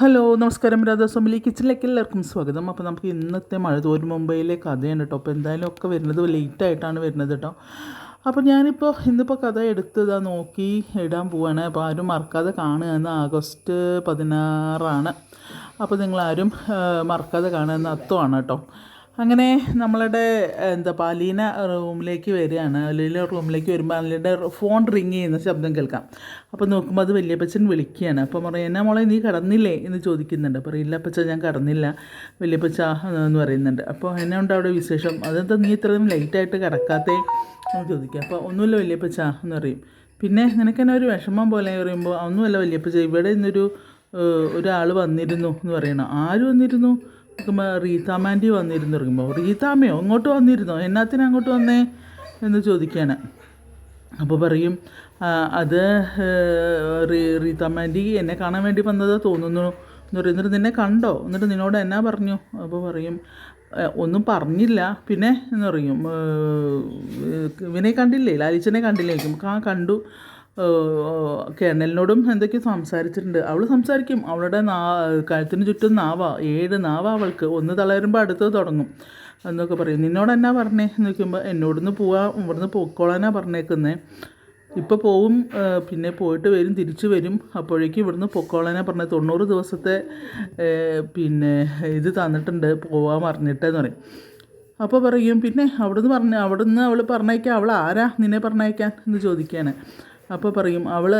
Hello നമസ്കാരം രാധാസ്വാമിലി കിച്ചണിലേക്ക് എല്ലാവർക്കും സ്വാഗതം. അപ്പോൾ നമുക്ക് ഇന്നത്തെ മഴ തോരും മുംബൈയിലെ കഥയാണ് കേട്ടോ. അപ്പോൾ എന്തായാലും ഒക്കെ വരുന്നത് ലേറ്റായിട്ടാണ് വരുന്നത് കേട്ടോ. അപ്പോൾ ഇന്നിപ്പോൾ കഥ എടുത്തതാ നോക്കി ഇടാൻ പോവാണ്. അപ്പോൾ ആരും മറക്കാതെ കാണുക. എന്ന് ആഗസ്റ്റ് 16 അപ്പോൾ നിങ്ങളാരും മറക്കാതെ കാണുക എന്ന് അർത്ഥമാണ് കേട്ടോ. അങ്ങനെ നമ്മളുടെ പാലീന റൂമിലേക്ക് വരികയാണ്. അലീന റൂമിലേക്ക് വരുമ്പോൾ അലീൻ്റെ ഫോൺ റിങ് ചെയ്യുന്ന ശബ്ദം കേൾക്കാം. അപ്പോൾ നോക്കുമ്പോൾ അത് വല്യപ്പച്ചൻ വിളിക്കുകയാണ്. അപ്പോൾ പറയും, എന്നാ മോളെ നീ കടന്നില്ലേ എന്ന് ചോദിക്കുന്നുണ്ട്. അപ്പോൾ ഇല്ല അപ്പച്ച ഞാൻ കടന്നില്ല വല്യപ്പച്ച എന്ന് പറയുന്നുണ്ട്. അപ്പോൾ എന്നെ ഉണ്ട് അവിടെ വിശേഷം, അതെന്താ നീ ഇത്രയും ലേറ്റായിട്ട് കിടക്കാത്തേ എന്ന് ചോദിക്കുക. അപ്പോൾ ഒന്നുമില്ല വല്യപ്പച്ച എന്ന് പറയും. പിന്നെ നിനക്ക് തന്നെ ഒരു വിഷമം പോലെ പറയുമ്പോൾ ഒന്നുമല്ല വല്യപ്പച്ച, ഇവിടെ ഇന്നൊരു ഒരാൾ വന്നിരുന്നു എന്ന് പറയണം. ആര് വന്നിരുന്നു? റീതാമാൻറ്റി വന്നിരുന്നു പറയുമ്പോൾ, റീതാമയോ അങ്ങോട്ട് വന്നിരുന്നോ? എന്നാത്തിന് അങ്ങോട്ട് വന്നേ എന്ന് ചോദിക്കുകയാണ്. അപ്പോൾ പറയും, അത് റീതാമാൻറ്റി എന്നെ കാണാൻ വേണ്ടി വന്നതാ തോന്നുന്നു എന്ന് പറയും. എന്നിട്ട് നിന്നെ കണ്ടോ? എന്നിട്ട് നിന്നോട് എന്നാ പറഞ്ഞു? അപ്പോൾ പറയും, ഒന്നും പറഞ്ഞില്ല. പിന്നെ എന്ന് പറയും, ഇവനെ കണ്ടില്ലേ, ലാലിച്ചനെ കണ്ടില്ലേ? കണ്ടു, കേണലിനോടും എന്തൊക്കെയോ സംസാരിച്ചിട്ടുണ്ട്. അവൾ സംസാരിക്കും, അവളുടെ കഴുത്തിന് ചുറ്റും 7 നാവാ അവൾക്ക്. ഒന്ന് തളരുമ്പോൾ അടുത്തത് തുടങ്ങും എന്നൊക്കെ പറയും. നിന്നോട് എന്നാ പറഞ്ഞേ എന്ന് ചോദിക്കുമ്പോൾ, എന്നോടൊന്ന് ഇവിടുന്ന് പോയിക്കോളാനാണ് പറഞ്ഞേക്കുന്നത്. ഇപ്പോൾ പോവും, പിന്നെ പോയിട്ട് വരും, തിരിച്ചു വരും, അപ്പോഴേക്കും ഇവിടുന്ന് പൊക്കോളാനാണ് പറഞ്ഞത്. 90 ദിവസത്തെ പിന്നെ ഇത് തന്നിട്ടുണ്ട് പോവാൻ പറഞ്ഞിട്ടെന്ന് പറയും. അപ്പോൾ പറയും, പിന്നെ അവിടുന്ന് അവൾ പറഞ്ഞേക്കാൻ, അവൾ ആരാ നിന്നെ പറഞ്ഞേക്കാൻ എന്ന് ചോദിക്കുകയാണ്. അപ്പോൾ പറയും, അവൾ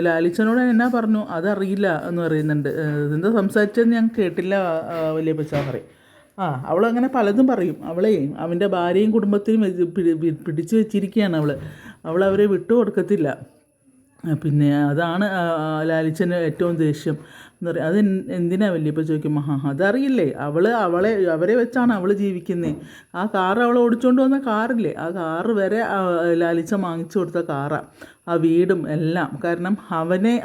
ലാലിച്ചനോട് എന്നാ പറഞ്ഞു അതറിയില്ല എന്ന് പറയുന്നുണ്ട്. എന്താ സംസാരിച്ചതെന്ന് ഞാൻ കേട്ടില്ല വല്യപ്പച്ച പറയും. അവളങ്ങനെ പലതും പറയും. അവളെ അവൻ്റെ ഭാര്യയും കുടുംബത്തെയും പിടിച്ചു വെച്ചിരിക്കുകയാണ്. അവളവരെ വിട്ടു കൊടുക്കത്തില്ല. പിന്നെ അതാണ് ലാലിച്ചന് ഏറ്റവും ദേഷ്യം എന്ന് പറയും. അത് എന്തിനാ വല്യപ്പ ചോദിക്കും. അതറിയില്ലേ, അവരെ വെച്ചാണ് അവൾ ജീവിക്കുന്നത്. ആ കാറ് അവൾ ഓടിച്ചുകൊണ്ട് വന്ന കാറില്ലേ, ആ കാറ് വരെ ലാലിച്ച വാങ്ങിച്ചു കൊടുത്ത കാറാണ്, ആ വീടും എല്ലാം. കാരണം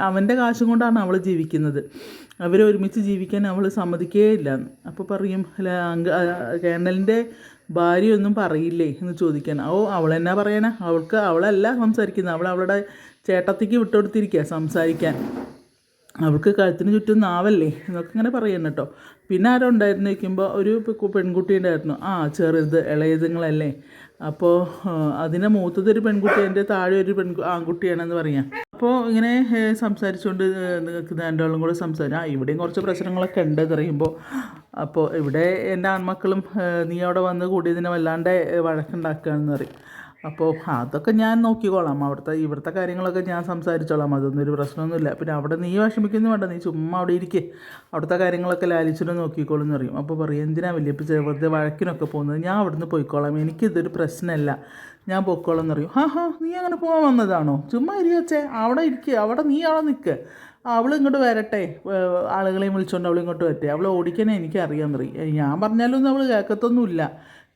അവൻ്റെ കാശും കൊണ്ടാണ് അവൾ ജീവിക്കുന്നത്. അവരെ ഒരുമിച്ച് ജീവിക്കാൻ അവൾ സമ്മതിക്കുകയില്ല. അപ്പോൾ പറയും, കേണലിൻ്റെ ഭാര്യയൊന്നും പറയില്ലേ എന്ന് ചോദിക്കാൻ. അവളെന്നാ പറയാനാ, അവളല്ല സംസാരിക്കുന്നത്, അവളുടെ ചേട്ടത്തിക്ക് വിട്ടുകൊടുത്തിരിക്കുക സംസാരിക്കാൻ. അവൾക്ക് കഴുത്തിന് ചുറ്റും നാവല്ലേ എന്നൊക്കെ ഇങ്ങനെ പറയണം കേട്ടോ. പിന്നെ ആരോ ഉണ്ടായിരുന്നു വയ്ക്കുമ്പോൾ ഒരു പെൺകുട്ടി ഉണ്ടായിരുന്നു. ചെറുത് ഇളയതുങ്ങളല്ലേ. അപ്പോൾ അതിനെ മൂത്തതൊരു പെൺകുട്ടി, എൻ്റെ താഴെ ഒരു ആൺകുട്ടിയാണെന്ന് പറയാം. അപ്പോൾ ഇങ്ങനെ സംസാരിച്ചുകൊണ്ട് രണ്ടാളും കൂടെ സംസാരിക്കും. ഇവിടെയും കുറച്ച് പ്രശ്നങ്ങളൊക്കെ ഉണ്ട് പറയുമ്പോൾ. അപ്പോൾ ഇവിടെ എൻ്റെ ആൺമക്കളും നീ അവിടെ വന്ന് കൂടിയതിനെ വല്ലാണ്ട് വഴക്കുണ്ടാക്കുകയാണെന്ന് പറയും. അപ്പോൾ അതൊക്കെ ഞാൻ നോക്കിക്കോളാം, ഇവിടുത്തെ കാര്യങ്ങളൊക്കെ ഞാൻ സംസാരിച്ചോളാം, അതൊന്നും ഒരു പ്രശ്നമൊന്നുമില്ല. പിന്നെ അവിടെ നീ വിഷമിക്കുന്നു വേണ്ട, നീ ചുമ്മാ അവിടെ ഇരിക്കുക, അവിടുത്തെ കാര്യങ്ങളൊക്കെ ലാലിച്ചിട്ട് നോക്കിക്കോളും എന്ന് പറയും. അപ്പോൾ പറയും, എന്തിനാ വലിയ വെറുതെ വഴക്കിനൊക്കെ പോകുന്നത്, ഞാൻ അവിടുന്ന് പോയിക്കോളാം, എനിക്കിതൊരു പ്രശ്നമല്ല, ഞാൻ പോയിക്കോളാം എന്ന് പറയും. നീ അങ്ങനെ പോകാൻ വന്നതാണോ? ചുമ്മാ ഇരിക്കച്ചേ, അവിടെ ഇരിക്കുക, നീ അവിടെ നിൽക്കുക, അവൾ ഇങ്ങോട്ട് വരട്ടെ, ആളുകളെയും വിളിച്ചുകൊണ്ട് അവൾ ഇങ്ങോട്ട് വരട്ടെ, അവൾ ഓടിക്കാനേ എനിക്കറിയാമെന്ന് പറയും. ഞാൻ പറഞ്ഞാലൊന്നും അവൾ കേൾക്കത്തൊന്നുമില്ല,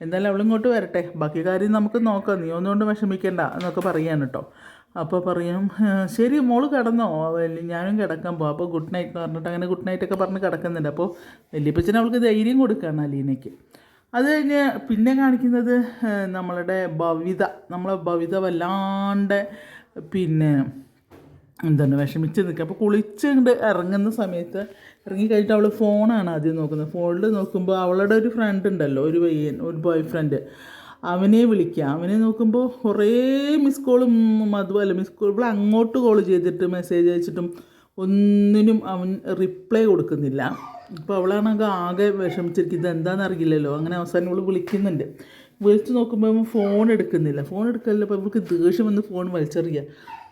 എന്തായാലും അവളിങ്ങോട്ട് വരട്ടെ, ബാക്കി കാര്യം നമുക്ക് നോക്കാം, നീ ഒന്നുകൊണ്ട് വിഷമിക്കേണ്ട എന്നൊക്കെ പറയാൻ കേട്ടോ. അപ്പോൾ പറയും, ശരി മോള് കിടന്നോ, ഞാനും കിടക്കാൻ പോകാം, അപ്പോൾ ഗുഡ് നൈറ്റ് എന്ന് പറഞ്ഞിട്ട് അങ്ങനെ ഗുഡ് നൈറ്റൊക്കെ പറഞ്ഞ് കിടക്കുന്നുണ്ട്. അപ്പോൾ വല്യപ്പച്ചന് അവൾക്ക് ധൈര്യം കൊടുക്കുകയാണ് അലീനയ്ക്ക്. അത് കഴിഞ്ഞ് പിന്നെ കാണിക്കുന്നത് നമ്മളെ ഭവിത വല്ലാണ്ട് പിന്നെ വിഷമിച്ച് നിൽക്കുക. അപ്പോൾ കുളിച്ചുകൊണ്ട് ഇറങ്ങുന്ന സമയത്ത് ഇറങ്ങിക്കഴിഞ്ഞിട്ട് അവൾ ഫോണാണ് ആദ്യം നോക്കുന്നത്. ഫോണിൽ നോക്കുമ്പോൾ അവളുടെ ഒരു ഫ്രണ്ട് ഉണ്ടല്ലോ, ഒരു ബോയ് ഫ്രണ്ട്, അവനെ വിളിക്കുക. അവനെ നോക്കുമ്പോൾ കുറേ മിസ് കോളും അതുപോലെ ഇവിടെ അങ്ങോട്ട് കോൾ ചെയ്തിട്ട് മെസ്സേജ് അയച്ചിട്ടും ഒന്നിനും അവൻ റിപ്ലൈ കൊടുക്കുന്നില്ല. അപ്പോൾ അവളാണെങ്കിൽ ആകെ വിഷമിച്ചിരിക്കുന്നത്, എന്താണെന്ന് അറിയില്ലല്ലോ. അങ്ങനെ അവസാനം ഇവൾ വിളിക്കുന്നുണ്ട്. വിളിച്ച് നോക്കുമ്പോൾ അവൻ ഫോൺ എടുക്കുന്നില്ല. അപ്പോൾ ഇവൾക്ക് ദേഷ്യം വന്ന് ഫോൺ വലിച്ചെറിയുക.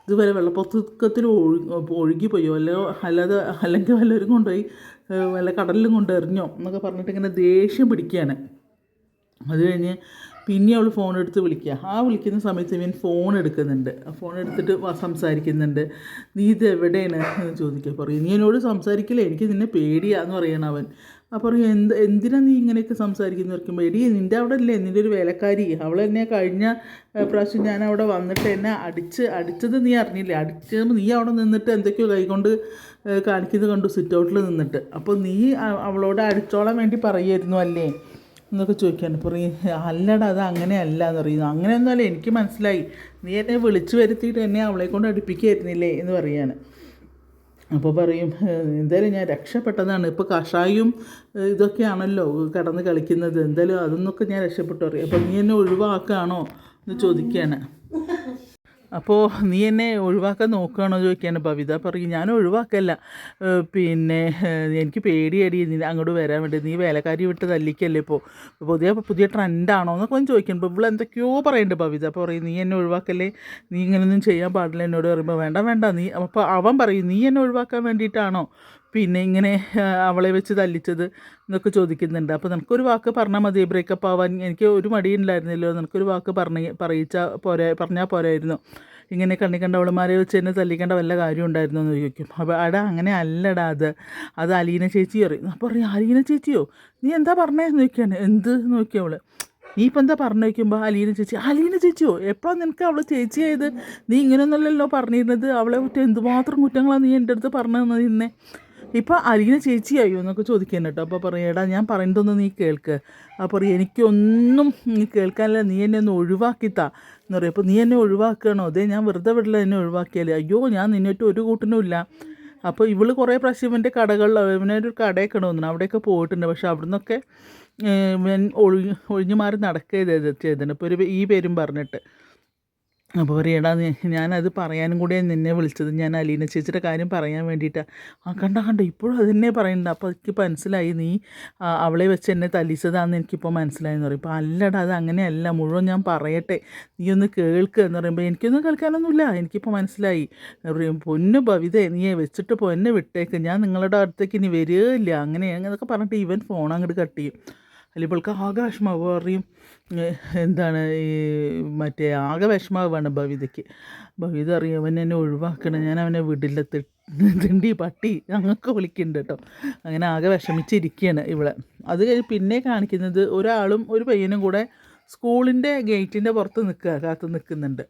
ഇതുവരെ വെള്ളപ്പൊക്കത്തിൽ ഒഴുകിപ്പോയോ അല്ലെങ്കിൽ വല്ലവരും കൊണ്ടുപോയി വല്ല കടലിലും കൊണ്ട് എറിഞ്ഞോ എന്നൊക്കെ പറഞ്ഞിട്ട് ഇങ്ങനെ ദേഷ്യം പിടിക്കുകയാണ്. അത് കഴിഞ്ഞ് പിന്നെ അവൾ ഫോൺ എടുത്ത് വിളിക്കുക. വിളിക്കുന്ന സമയത്ത് ഇവൻ ഫോൺ എടുക്കുന്നുണ്ട്. ഫോൺ എടുത്തിട്ട് സംസാരിക്കുന്നുണ്ട്. നീ ഇത് എവിടെയാണ് എന്ന് ചോദിക്കുക. പറയും, നീ എന്നോട് സംസാരിക്കില്ലേ, എനിക്ക് നിന്നെ പേടിയാന്ന് പറയണം അവൻ. അപ്പോൾ എന്തിനാ നീ ഇങ്ങനെയൊക്കെ സംസാരിക്കുന്നു വയ്ക്കുമ്പോൾ, നിൻ്റെ അവിടെ അല്ലേ നിൻ്റെ ഒരു വേലക്കാരി, അവൾ എന്നെ കഴിഞ്ഞ പ്രാവശ്യം ഞാൻ അവിടെ വന്നിട്ട് എന്നെ അടിച്ചത് നീ അറിഞ്ഞില്ലേ, അടിച്ചത് നീ അവിടെ നിന്നിട്ട് എന്തൊക്കെയോ കൈകൊണ്ട് കാണിക്കുന്നത് കണ്ടു സിറ്റ് ഔട്ടിൽ നിന്നിട്ട്. അപ്പോൾ നീ അവളോട് അടിച്ചോളാൻ വേണ്ടി പറയുമായിരുന്നു അല്ലേ എന്നൊക്കെ ചോദിക്കാൻ. പറയും, അല്ലടാ അത് അങ്ങനെയല്ല എന്ന് പറയുന്നു. അങ്ങനെയൊന്നുമല്ല, എനിക്ക് മനസ്സിലായി, നീ എന്നെ വിളിച്ചു വരുത്തിയിട്ട് എന്നെ അവളെ കൊണ്ട് അടുപ്പിക്കുകയായിരുന്നില്ലേ എന്ന് പറയാണ്. അപ്പോൾ പറയും എന്തായാലും ഞാൻ രക്ഷപ്പെട്ടതാണ്. ഇപ്പോൾ കഷായും ഇതൊക്കെയാണല്ലോ കിടന്ന് കളിക്കുന്നത്, എന്തായാലും അതൊന്നൊക്കെ ഞാൻ രക്ഷപ്പെട്ടു പറയും. അപ്പോൾ നീ എന്നെ ഒഴിവാക്കുകയാണോ എന്ന് ചോദിക്കുകയാണ്. അപ്പോൾ നീ എന്നെ ഒഴിവാക്കാൻ നോക്കുകയാണോ ചോദിക്കുകയാണ് ഭവിത. പറയും ഞാൻ ഒഴിവാക്കല്ല, പിന്നെ എനിക്ക് പേടിയടി നീ അങ്ങോട്ട് വരാൻ വേണ്ടി, നീ വേലക്കാരി വിട്ട് തല്ലിക്കല്ലേ ഇപ്പോൾ, പുതിയ ട്രെൻഡാണോ എന്നൊക്കെ ഒന്ന് ചോദിക്കുമ്പോൾ ഇവിടെ എന്തൊക്കെയോ പറയുന്നുണ്ട് ഭവിത. അപ്പോൾ പറയും നീ എന്നെ ഒഴിവാക്കല്ലേ, നീ ഇങ്ങനെയൊന്നും ചെയ്യാൻ പാടില്ല എന്നോട് പറയുമ്പോൾ വേണ്ട നീ. അപ്പോൾ അവൻ പറയും നീ എന്നെ ഒഴിവാക്കാൻ വേണ്ടിയിട്ടാണോ പിന്നെ ഇങ്ങനെ അവളെ വെച്ച് തല്ലിച്ചത് എന്നൊക്കെ ചോദിക്കുന്നുണ്ട്. അപ്പോൾ നിനക്കൊരു വാക്ക് പറഞ്ഞാൽ മതി ബ്രേക്കപ്പ് ആവാൻ, എനിക്ക് ഒരു മടിയുണ്ടായിരുന്നല്ലോ, നിനക്കൊരു വാക്ക് പറഞ്ഞാൽ പോരായിരുന്നു, ഇങ്ങനെ കണ്ടവളമാരെ വെച്ച് എന്നെ തല്ലിക്കേണ്ട വല്ല കാര്യം ഉണ്ടായിരുന്നു എന്ന് ചോദിക്കും. അപ്പോൾ അങ്ങനെ അല്ലടാ, അത് അലീന ചേച്ചി പറയും. അപ്പോൾ പറയും അലീന ചേച്ചിയോ, നീ എന്താ പറഞ്ഞതെന്ന് ചോദിക്കുകയാണ്. എന്ത് നോക്കിയ അവൾ, നീ ഇപ്പം എന്താ പറഞ്ഞു വയ്ക്കുമ്പോൾ അലീന ചേച്ചിയോ, എപ്പോഴാണ് നിനക്ക് അവൾ ചേച്ചിയായത്, നീ ഇങ്ങനെയൊന്നുമല്ലല്ലോ പറഞ്ഞിരുന്നത്, അവളെ കുറ്റം എന്തുമാത്രം കുറ്റങ്ങളാണ് നീ എൻ്റെ അടുത്ത് പറഞ്ഞു തന്നിരുന്നേ, ഇപ്പോൾ അലീന ചേച്ചിയായോ എന്നൊക്കെ ചോദിക്കാൻ കേട്ടോ. അപ്പോൾ പറയടാ ഞാൻ പറയുന്നതൊന്ന് നീ കേൾക്ക്. അപ്പോൾ പറയും എനിക്കൊന്നും നീ കേൾക്കാനില്ല, നീ എന്നെ ഒന്ന് ഒഴിവാക്കിത്താ എന്ന് പറയും. അപ്പോൾ നീ എന്നെ ഒഴിവാക്കുകയാണോ, അതേ ഞാൻ വെറുതെ വിടില്ല എന്നെ ഒഴിവാക്കിയാൽ, അയ്യോ ഞാൻ നിന്നിട്ട് ഒരു കൂട്ടിനും ഇല്ല. അപ്പോൾ ഇവൾ കുറേ പ്രാവശ്യം ഇവൻ്റെ കടകളിൽ, ഇവനൊരു കടയൊക്കെ തോന്നുന്നു, അവിടെയൊക്കെ പോയിട്ടുണ്ട്. പക്ഷെ അവിടെ നിന്നൊക്കെ ഇവൻ ഒഴിഞ്ഞു മാറി ചെയ്തിട്ടുണ്ട്. ഇപ്പോൾ ഈ പേരും പറഞ്ഞിട്ട്. അപ്പോൾ പറയടാ ഞാനത് പറയാനും കൂടിയാണ് നിന്നെ വിളിച്ചത്, ഞാൻ അലീന ചേച്ചിയുടെ കാര്യം പറയാൻ വേണ്ടിയിട്ടാണ്. കണ്ട ഇപ്പോഴും അത് തന്നെ പറയുന്നുണ്ട്. അപ്പോൾ എനിക്ക് മനസ്സിലായി നീ അവളെ വെച്ച് എന്നെ തല്ലിച്ചതാണെന്ന് എനിക്കിപ്പോൾ മനസ്സിലായെന്ന് പറയും. അപ്പോൾ അല്ലടാ അത് അങ്ങനെയല്ല, മുഴുവൻ ഞാൻ പറയട്ടെ, നീ ഒന്ന് കേൾക്ക് എന്ന് പറയുമ്പോൾ എനിക്കൊന്നും കേൾക്കാനൊന്നുമില്ല, എനിക്കിപ്പോൾ മനസ്സിലായി. പറയും പൊന്നു ഭവിതേ നീ വെച്ചിട്ട് എന്നെ വിട്ടേക്ക്, ഞാൻ നിങ്ങളുടെ അടുത്തേക്ക് ഇനി വരികയില്ല, അങ്ങനെയൊക്കെ പറഞ്ഞിട്ട് ഇവൻ ഫോൺ അങ്ങോട്ട് കട്ട് ചെയ്യും. അല്ലെങ്കിൽ ഇവൾക്ക് ആകെ വിഷമാവ് പറയും, എന്താണ് ഈ മറ്റേ ആകെ വിഷമാവാണ് ഭവിതയ്ക്ക്. ഭവിത അറിയും അവൻ എന്നെ ഒഴിവാക്കണം, ഞാൻ അവനെ വിടില്ല, തിണ്ടി പട്ടി അങ്ങൊക്കെ വിളിക്കുന്നുണ്ട് കേട്ടോ. അങ്ങനെ ആകെ വിഷമിച്ചിരിക്കുകയാണ് ഇവളെ. അത് കഴിഞ്ഞ് പിന്നെ കാണിക്കുന്നത് ഒരാളും ഒരു പയ്യനും കൂടെ സ്കൂളിൻ്റെ ഗേറ്റിൻ്റെ പുറത്ത് കാത്തു നിൽക്കുന്നുണ്ട്.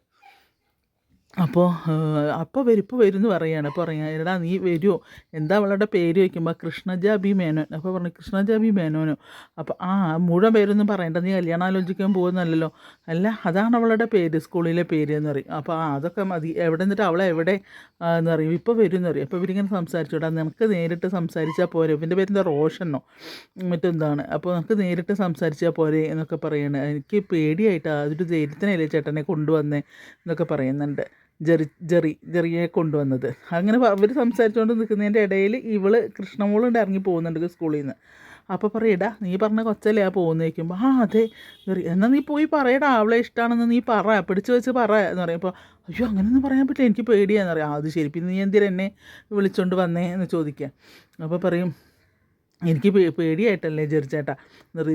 അപ്പോൾ വരും എന്ന് പറയുകയാണ്. അപ്പോൾ പറയാം എടാ നീ വരുമോ, എന്താ അവളുടെ പേര് ചോദിക്കുമ്പോൾ കൃഷ്ണജ ബി മേനോൻ. അപ്പോൾ പറഞ്ഞു കൃഷ്ണജ ബി മേനോനോ. അപ്പോൾ മുഴുവൻ പേരൊന്നും പറയണ്ട, നീ കല്യാണം ആലോചിക്കാൻ പോകുന്നല്ലോ, അല്ല അതാണ് അവളുടെ പേര്, സ്കൂളിലെ പേര് എന്ന് പറയും. അപ്പോൾ അതൊക്കെ മതി, എവിടെ നിന്നിട്ട് അവളെ എവിടെ എന്ന് പറയും, ഇപ്പോൾ വരും എന്ന് പറയും. അപ്പോൾ ഇവരിങ്ങനെ സംസാരിച്ചോടാ, നിനക്ക് നേരിട്ട് സംസാരിച്ചാൽ പോരെ, ഇവൻ്റെ പേരെന്താ റോഷനോ മറ്റെന്താണ്, അപ്പോൾ നമുക്ക് നേരിട്ട് സംസാരിച്ചാൽ പോരെ എന്നൊക്കെ പറയണേ. എനിക്ക് പേടിയായിട്ടാണ്, അതൊരു ധൈര്യത്തിനല്ലേ ചേട്ടനെ കൊണ്ടുവന്നേ എന്നൊക്കെ പറയുന്നുണ്ട്. ജെറിയെ കൊണ്ടുവന്നത്. അങ്ങനെ അവർ സംസാരിച്ചുകൊണ്ട് നിൽക്കുന്നതിൻ്റെ ഇടയിൽ ഇവള് കൃഷ്ണമോളുണ്ട് ഇറങ്ങി പോകുന്നുണ്ട് സ്കൂളിൽ നിന്ന്. അപ്പോൾ പറയടാ നീ പറഞ്ഞ കൊച്ചല്ലേ പോകുന്ന വയ്ക്കുമ്പോൾ അതെ എന്നാൽ നീ പോയി പറയടാ, അവളെ ഇഷ്ടമാണെന്ന് നീ പിടിച്ച് വെച്ച് പറ എന്ന് പറയുമ്പോൾ അയ്യോ അങ്ങനെയൊന്നും പറയാൻ പറ്റില്ല, എനിക്ക് പേടിയാന്ന് പറയാം. അത് ശരി, പിന്നെ നീ എന്തിനാ എന്നെ വിളിച്ചോണ്ട് വന്നേ എന്ന് ചോദിക്കുക. അപ്പോൾ പറയും എനിക്ക് പേടിയായിട്ടല്ലേ ജെറിച്ചേട്ടാ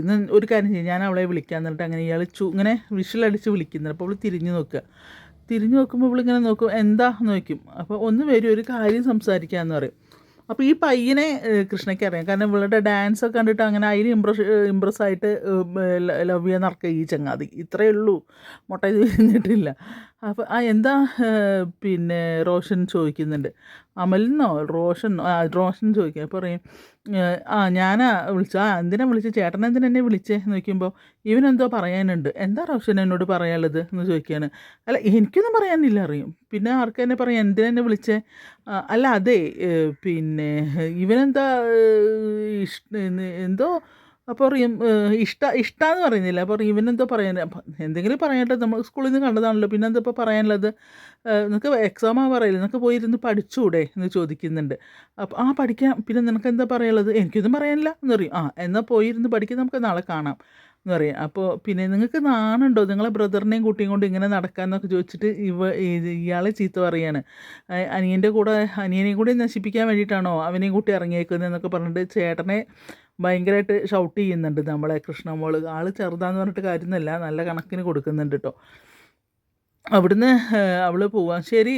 ഇന്ന് ഒരു കാര്യം ചെയ്യും, ഞാൻ അവളെ വിളിക്കാൻ എന്നിട്ട് അങ്ങനെ ഇയാൾ ഇങ്ങനെ വിഷലടിച്ച് വിളിക്കുന്നത്. അപ്പോൾ അവൾ തിരിഞ്ഞു നോക്കുമ്പോൾ ഇവളിങ്ങനെ നോക്കും, എന്താ നോക്കും. അപ്പോൾ ഒന്ന് വരും, ഒരു കാര്യം സംസാരിക്കാമെന്ന് പറയും. അപ്പോൾ ഈ പയ്യനെ കൃഷ്ണയ്ക്ക് അറിയാം, കാരണം ഇവളുടെ ഡാൻസൊക്കെ കണ്ടിട്ട് അങ്ങനെ അതിന് ഇമ്പ്രസ്സായിട്ട് ലവ് ചെയ്യാൻ നടക്കുക ഈ ചങ്ങാതി. ഇത്രയേ ഉള്ളൂ, മുട്ട ഇത് കഴിഞ്ഞിട്ടില്ല. അപ്പോൾ എന്താ പിന്നെ റോഷൻ ചോദിക്കുന്നുണ്ട്, അമലിനോ റോഷൻ ചോദിക്കുക. അപ്പോൾ പറയും ഞാനാ വിളിച്ചു, എന്തിനാ വിളിച്ച്, ചേട്ടൻ എന്തിനാ എന്നെ വിളിച്ചേ എന്ന് ചോദിക്കുമ്പോൾ ഇവനെന്തോ പറയാനുണ്ട്. എന്താ റോഷൻ എന്നോട് പറയാനുള്ളത് എന്ന് ചോദിക്കുകയാണ്. അല്ല എനിക്കൊന്നും പറയാനില്ല അറിയും, പിന്നെ ആർക്ക് എന്നെ പറയാം, എന്തിനാ എന്നെ വിളിച്ചേ, അല്ല അതെ പിന്നെ ഇവനെന്താ എന്തോ. അപ്പോൾ പറയും ഇഷ്ടമെന്ന് പറയുന്നില്ല. അപ്പോൾ ഇവനെന്തോ പറയാൻ, എന്തെങ്കിലും പറയട്ടെ, നമ്മൾ സ്കൂളിൽ നിന്ന് കണ്ടതാണല്ലോ, പിന്നെ എന്താ ഇപ്പോൾ പറയാനുള്ളത്, നിനക്ക് എക്സാമാ പറയില്ല, നിനക്ക് പോയിരുന്ന് പഠിച്ചുകൂടെ എന്ന് ചോദിക്കുന്നുണ്ട്. അപ്പോൾ പഠിക്കാം, പിന്നെ നിനക്ക് എന്താ പറയാനുള്ളത്, എനിക്കൊന്നും പറയാനില്ല എന്ന് പറയും. എന്നാൽ പോയിരുന്ന് പഠിക്കാൻ, നമുക്ക് നാളെ കാണാം എന്ന് പറയും. അപ്പോൾ പിന്നെ നിങ്ങൾക്ക് നാണുണ്ടോ നിങ്ങളെ ബ്രദറിനെയും കുട്ടിയും കൊണ്ട് ഇങ്ങനെ നടക്കാമെന്നൊക്കെ ചോദിച്ചിട്ട് ഇയാളെ ചീത്ത പറയാണ്. അനിയനെയും കൂടി നശിപ്പിക്കാൻ വേണ്ടിയിട്ടാണോ അവനെയും കൂട്ടി ഇറങ്ങിയേക്കുന്നത് എന്നൊക്കെ പറഞ്ഞിട്ട് ചേട്ടനെ ഭയങ്കരമായിട്ട് ഷൗട്ട് ചെയ്യുന്നുണ്ട് നമ്മളെ കൃഷ്ണമോൾ. ആൾ ചെറുതാന്ന് പറഞ്ഞിട്ട് കാര്യമൊന്നുമല്ല, നല്ല കണക്കിന് കൊടുക്കുന്നുണ്ട് കേട്ടോ. അവിടുന്ന് അവൾ പോവാം, ശരി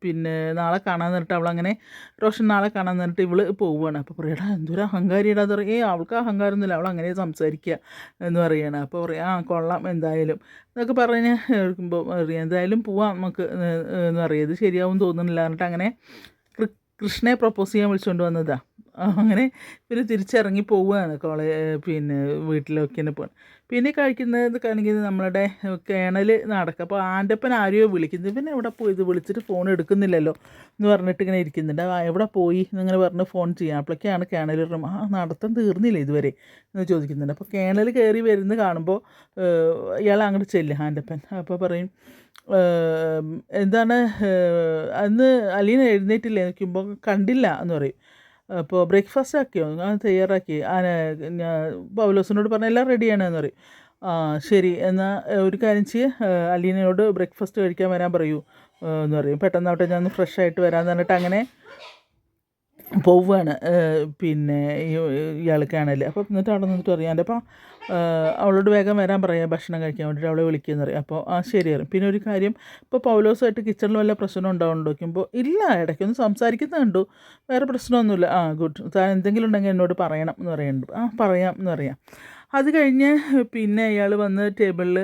പിന്നെ നാളെ കാണാൻ പറഞ്ഞിട്ട് അവളങ്ങനെ റോഷൻ നാളെ കാണാൻ പറഞ്ഞിട്ട് ഇവൾ പോവുകയാണ്. അപ്പോൾ പറയടാ എന്തൊരു അഹങ്കാരിയുടെ അത് പറയും, അവൾക്ക് അഹങ്കാരമൊന്നുമില്ല, അവൾ അങ്ങനെ സംസാരിക്കുക എന്ന് പറയുകയാണ്. അപ്പോൾ പറയാം കൊള്ളാം എന്തായാലും എന്നൊക്കെ പറഞ്ഞ് കേൾക്കുമ്പോൾ അറിയാം എന്തായാലും പോവാം നമുക്ക് എന്ന് പറയും. ഇത് ശരിയാവും തോന്നുന്നില്ല പറഞ്ഞിട്ട് അങ്ങനെ കൃഷ്ണയെ പ്രപ്പോസ് ചെയ്യാൻ വിളിച്ചുകൊണ്ട് വന്നതാണ്. അങ്ങനെ പിന്നെ തിരിച്ചിറങ്ങി പോവുകയാണ് പിന്നെ വീട്ടിലൊക്കെ തന്നെ പോവാണ്. പിന്നെ കഴിക്കുന്നത് കാണിക്കുന്നത് നമ്മളുടെ കേണൽ നടക്കുക. അപ്പോൾ ആൻ്റപ്പൻ ആരെയോ വിളിക്കുന്നത്, പിന്നെ എവിടെ പോയി ഇത് വിളിച്ചിട്ട് ഫോൺ എടുക്കുന്നില്ലല്ലോ എന്ന് പറഞ്ഞിട്ട് ഇങ്ങനെ ഇരിക്കുന്നുണ്ട്. എവിടെ പോയി എന്നിങ്ങനെ പറഞ്ഞ് ഫോൺ ചെയ്യാം. അപ്പോഴൊക്കെയാണ് കേണൽ നടത്തം തീർന്നില്ല ഇതുവരെ എന്ന് ചോദിക്കുന്നുണ്ട്. അപ്പോൾ കേണൽ കയറി വരുന്നത് കാണുമ്പോൾ ഇയാൾ അങ്ങോട്ട് ചെല്ലുക ആൻ്റപ്പൻ. അപ്പോൾ പറയും എന്താണ് അന്ന് അലീന എഴുന്നേറ്റില്ലേ നോക്കുമ്പോൾ കണ്ടില്ല എന്ന് പറയും. അപ്പോൾ ബ്രേക്ക്ഫാസ്റ്റ് ആക്കിയോ? ഞാൻ തയ്യാറാക്കി. ഞാൻ പൗലോസിനോട് പറഞ്ഞ എല്ലാം റെഡിയാണ് എന്ന് പറയും. ആ ശരി, എന്നാൽ ഒരു കാര്യം ചെയ്യ്, അലീനയോട് ബ്രേക്ക്ഫാസ്റ്റ് കഴിക്കാൻ വരാൻ പറയൂ എന്ന് പറയും. പെട്ടെന്നാവട്ടെ, ഞാൻ ഒന്ന് ഫ്രഷ് ആയിട്ട് വരാമെന്ന് പറഞ്ഞിട്ട് അങ്ങനെ പോവുകയാണ് പിന്നെ ഇയാൾ കാണല്. അപ്പോൾ എന്നിട്ട് അവിടെ നിന്നിട്ട് പറയും എൻ്റെ അപ്പം അവളോട് വേഗം വരാൻ പറയാം ഭക്ഷണം കഴിക്കാൻ വേണ്ടിയിട്ട് അവളെ വിളിക്കുമെന്ന് പറയും. അപ്പോൾ ആ ശരി അറിയും. പിന്നെ ഒരു കാര്യം, ഇപ്പോൾ പൗലോസുമായിട്ട് കിച്ചണിൽ വല്ല പ്രശ്നം ഉണ്ടാവുന്നുണ്ടോ നോക്കുമ്പോൾ ഇല്ല, ഇടയ്ക്കൊന്ന് സംസാരിക്കുന്നത് കണ്ടു, വേറെ പ്രശ്നമൊന്നുമില്ല. ആ ഗുഡ്, താൻ എന്തെങ്കിലും ഉണ്ടെങ്കിൽ എന്നോട് പറയണം എന്ന് പറയുന്നുണ്ട്. ആ പറയാം എന്ന് പറയാം. അത് കഴിഞ്ഞ് പിന്നെ അയാൾ വന്ന് ടേബിളിൽ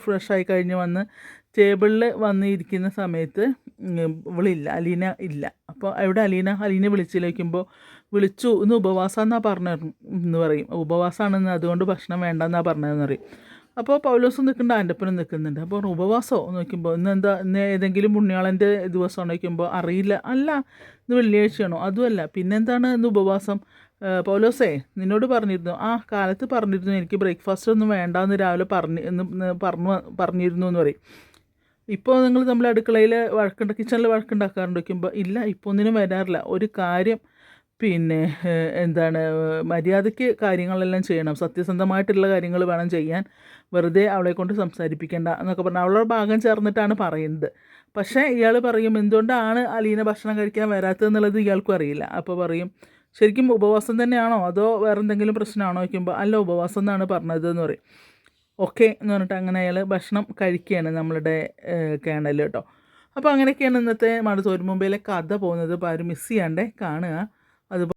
ഫ്രഷായി കഴിഞ്ഞ് വന്ന് ടേബിളിൽ വന്ന് ഇരിക്കുന്ന സമയത്ത് ഇവളില്ല, അലീന ഇല്ല. അപ്പോൾ എവിടെ അലീന വിളിച്ചിലേക്കുമ്പോൾ വിളിച്ചു, ഇന്ന് ഉപവാസമെന്നാണ് പറഞ്ഞതെന്ന് പറയും. ഉപവാസമാണെന്ന്, അതുകൊണ്ട് ഭക്ഷണം വേണ്ടെന്നാണ് പറഞ്ഞതെന്ന് പറയും. അപ്പോൾ പൗലോസും നിൽക്കുന്നുണ്ട്, ആൻ്റപ്പനും നിൽക്കുന്നുണ്ട്. അപ്പോൾ ഉപവാസമോ നോക്കുമ്പോൾ ഇന്ന് ഏതെങ്കിലും പുണ്യാളൻ്റെ ദിവസമാണോ നോക്കുമ്പോൾ അറിയില്ല. അല്ല, ഇന്ന് വെള്ളിയാഴ്ചയാണോ? അതുമല്ല, പിന്നെന്താണ് ഇന്ന് ഉപവാസം? പൗലോസേ, നിന്നോട് പറഞ്ഞിരുന്നു, ആ കാലത്ത് പറഞ്ഞിരുന്നു എനിക്ക് ബ്രേക്ക്ഫാസ്റ്റ് ഒന്നും വേണ്ടാന്ന് രാവിലെ പറഞ്ഞിരുന്നു എന്ന് പറയും. ഇപ്പോൾ നിങ്ങൾ നമ്മൾ അടുക്കളയിൽ കിച്ചണിൽ വഴക്കുണ്ടാക്കാറുണ്ട് വയ്ക്കുമ്പോൾ ഇല്ല, ഇപ്പോൾ ഒന്നിനും വരാറില്ല. ഒരു കാര്യം പിന്നെ എന്താണ്, മര്യാദയ്ക്ക് കാര്യങ്ങളെല്ലാം ചെയ്യണം, സത്യസന്ധമായിട്ടുള്ള കാര്യങ്ങൾ വേണം ചെയ്യാൻ, വെറുതെ അവളെ കൊണ്ട് സംസാരിപ്പിക്കേണ്ട എന്നൊക്കെ പറഞ്ഞാൽ അവളുടെ ഭാഗം ചേർന്നിട്ടാണ് പറയുന്നത്. പക്ഷേ ഇയാൾ പറയും എന്തുകൊണ്ടാണ് അലീന ഭക്ഷണം കഴിക്കാൻ വരാത്തതെന്നുള്ളത് ഇയാൾക്കും അറിയില്ല. അപ്പോൾ പറയും ശരിക്കും ഉപവാസം തന്നെയാണോ അതോ വേറെ എന്തെങ്കിലും പ്രശ്നമാണോ വയ്ക്കുമ്പോൾ അല്ല, ഉപവാസം എന്നാണ് പറഞ്ഞത് എന്ന് പറയും. ഓക്കെ എന്ന് പറഞ്ഞിട്ട് അങ്ങനെ അയാൾ ഭക്ഷണം കഴിക്കുകയാണ് നമ്മളുടെ കേണൽ കേട്ടോ. അപ്പോൾ അങ്ങനെയൊക്കെയാണ് ഇന്നത്തെ മടുത്തോരു മുമ്പേലെ കഥ പോകുന്നത്. അപ്പോൾ ആരും മിസ് ചെയ്യാണ്ടേ കാണുക. അതുപോലെ